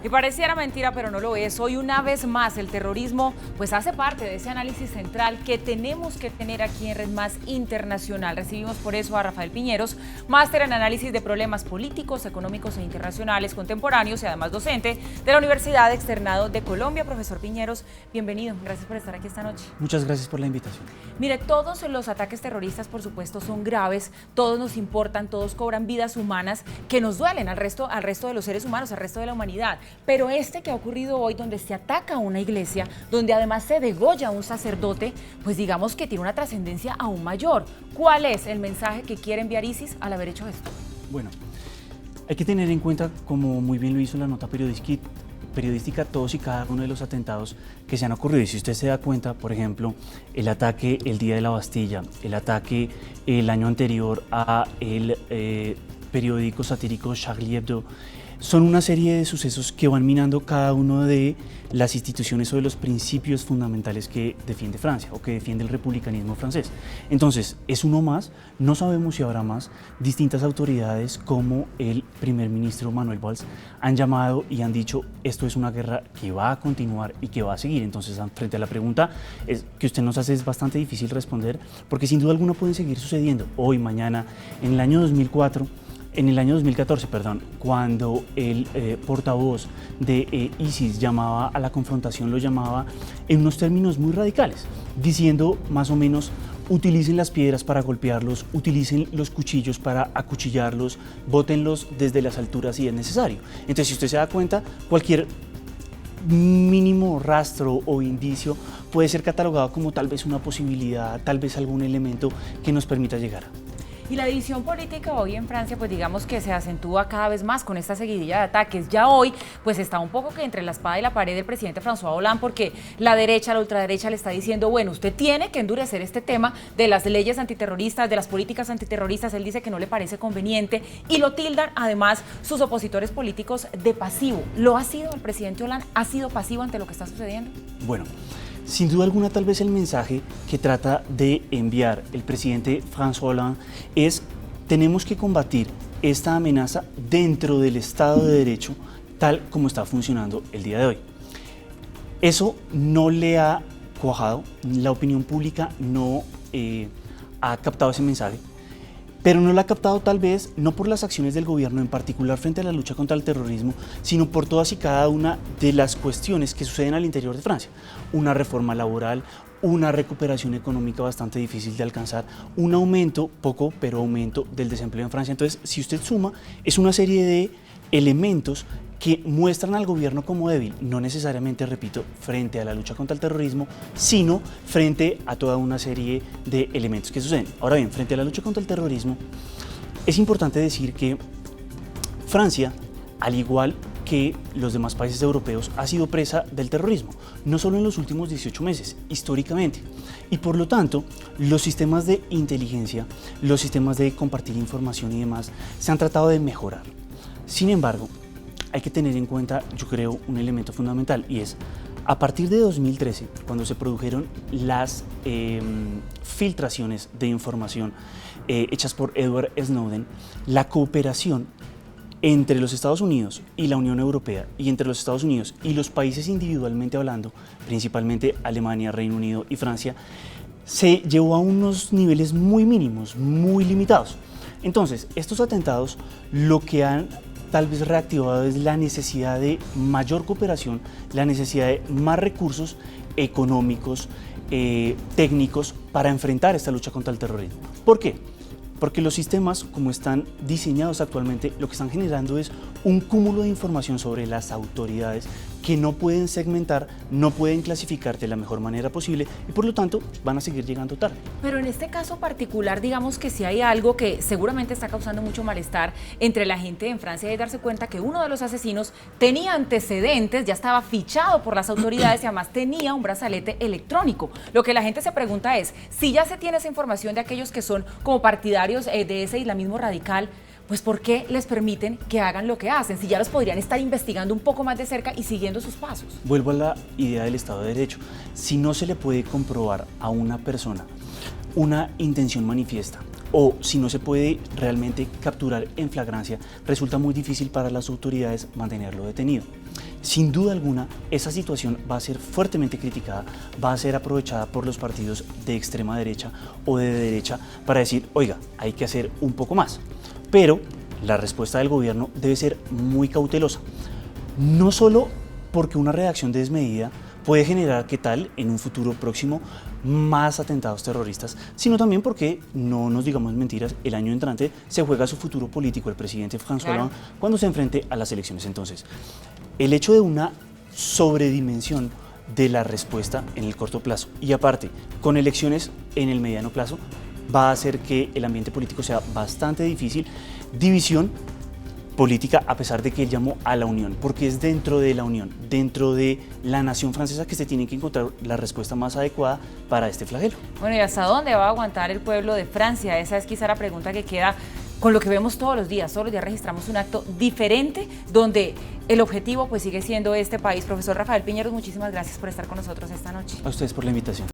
Y pareciera mentira, pero no lo es. Hoy una vez más el terrorismo pues hace parte de ese análisis central que tenemos que tener aquí en Red Más Internacional. Recibimos por eso a Rafael Piñeros, máster en análisis de problemas políticos, económicos e internacionales contemporáneos y además docente de la Universidad Externado de Colombia. Profesor Piñeros, bienvenido. Gracias por estar aquí esta noche. Muchas gracias por la invitación. Mire, todos los ataques terroristas, por supuesto, son graves, todos nos importan, todos cobran vidas humanas que nos duelen al resto de los seres humanos, al resto de la humanidad. Pero este que ha ocurrido hoy, donde se ataca a una iglesia, donde además se degolla a un sacerdote, pues digamos que tiene una trascendencia aún mayor. ¿Cuál es el mensaje que quiere enviar ISIS al haber hecho esto? Bueno, hay que tener en cuenta, como muy bien lo hizo la nota periodística, todos y cada uno de los atentados que se han ocurrido. Y si usted se da cuenta, por ejemplo, el ataque el día de la Bastilla, el ataque el año anterior a el periódico satírico Charlie Hebdo, son una serie de sucesos que van minando cada una de las instituciones o de los principios fundamentales que defiende Francia o que defiende el republicanismo francés. Entonces, es uno más, no sabemos si habrá más. Distintas autoridades como el primer ministro Manuel Valls han llamado y han dicho esto es una guerra que va a continuar y que va a seguir. Entonces, frente a la pregunta que usted nos hace, es bastante difícil responder porque sin duda alguna pueden seguir sucediendo hoy, mañana, en el año 2014, cuando el portavoz de ISIS llamaba a la confrontación, lo llamaba en unos términos muy radicales, diciendo más o menos: utilicen las piedras para golpearlos, utilicen los cuchillos para acuchillarlos, bótenlos desde las alturas si es necesario. Entonces, si usted se da cuenta, cualquier mínimo rastro o indicio puede ser catalogado como tal vez una posibilidad, tal vez algún elemento que nos permita llegar. Y la división política hoy en Francia, pues digamos que se acentúa cada vez más con esta seguidilla de ataques. Ya hoy, pues está un poco que entre la espada y la pared del presidente François Hollande, porque la derecha, la ultraderecha le está diciendo, bueno, usted tiene que endurecer este tema de las leyes antiterroristas, de las políticas antiterroristas. Él dice que no le parece conveniente y lo tildan además sus opositores políticos de pasivo. ¿Lo ha sido el presidente Hollande? ¿Ha sido pasivo ante lo que está sucediendo? Bueno, sin duda alguna, tal vez el mensaje que trata de enviar el presidente François Hollande es: tenemos que combatir esta amenaza dentro del Estado de Derecho, tal como está funcionando el día de hoy. Eso no le ha cuajado, la opinión pública no ha captado ese mensaje, pero no lo ha captado tal vez no por las acciones del gobierno en particular frente a la lucha contra el terrorismo, sino por todas y cada una de las cuestiones que suceden al interior de Francia. Una reforma laboral, una recuperación económica bastante difícil de alcanzar, un aumento, poco, pero aumento del desempleo en Francia. Entonces, si usted suma, es una serie de elementos que muestran al gobierno como débil, no necesariamente, repito, frente a la lucha contra el terrorismo, sino frente a toda una serie de elementos que suceden. Ahora bien, frente a la lucha contra el terrorismo, es importante decir que Francia, al igual que los demás países europeos, ha sido presa del terrorismo, no solo en los últimos 18 meses, históricamente. Y por lo tanto, los sistemas de inteligencia, los sistemas de compartir información y demás, se han tratado de mejorar. Sin embargo, hay que tener en cuenta, yo creo, un elemento fundamental, y es: a partir de 2013, cuando se produjeron las filtraciones de información hechas por Edward Snowden, la cooperación entre los Estados Unidos y la Unión Europea, y entre los Estados Unidos y los países individualmente hablando, principalmente Alemania, Reino Unido y Francia, se llevó a unos niveles muy mínimos, muy limitados. Entonces, estos atentados lo que han tal vez reactivado es la necesidad de mayor cooperación, la necesidad de más recursos económicos, técnicos, para enfrentar esta lucha contra el terrorismo. ¿Por qué? Porque los sistemas, como están diseñados actualmente, lo que están generando es un cúmulo de información sobre las autoridades que no pueden segmentar, no pueden clasificar de la mejor manera posible y por lo tanto van a seguir llegando tarde. Pero en este caso particular, digamos que sí hay algo que seguramente está causando mucho malestar entre la gente en Francia, y darse cuenta que uno de los asesinos tenía antecedentes, ya estaba fichado por las autoridades y además tenía un brazalete electrónico. Lo que la gente se pregunta es, si ya se tiene esa información de aquellos que son como partidarios de ese islamismo radical, pues ¿por qué les permiten que hagan lo que hacen? Si ya los podrían estar investigando un poco más de cerca y siguiendo sus pasos. Vuelvo a la idea del Estado de Derecho. Si no se le puede comprobar a una persona una intención manifiesta, o si no se puede realmente capturar en flagrancia, resulta muy difícil para las autoridades mantenerlo detenido. sin duda alguna, esa situación va a ser fuertemente criticada, va a ser aprovechada por los partidos de extrema derecha o de derecha para decir, oiga, hay que hacer un poco más. Pero la respuesta del gobierno debe ser muy cautelosa, no solo porque una reacción desmedida puede generar, ¿qué tal?, en un futuro próximo más atentados terroristas, sino también porque, no nos digamos mentiras, el año entrante se juega su futuro político el presidente François Hollande cuando se enfrente a las elecciones. Entonces, el hecho de una sobredimensión de la respuesta en el corto plazo y aparte con elecciones en el mediano plazo va a hacer que el ambiente político sea bastante difícil, división política, a pesar de que él llamó a la unión, porque es dentro de la unión, dentro de la nación francesa que se tiene que encontrar la respuesta más adecuada para este flagelo. Bueno, ¿y hasta dónde va a aguantar el pueblo de Francia? Esa es quizá la pregunta que queda con lo que vemos todos los días. Todos los días registramos un acto diferente donde el objetivo pues sigue siendo este país. Profesor Rafael Piñeros, muchísimas gracias por estar con nosotros esta noche. A ustedes por la invitación.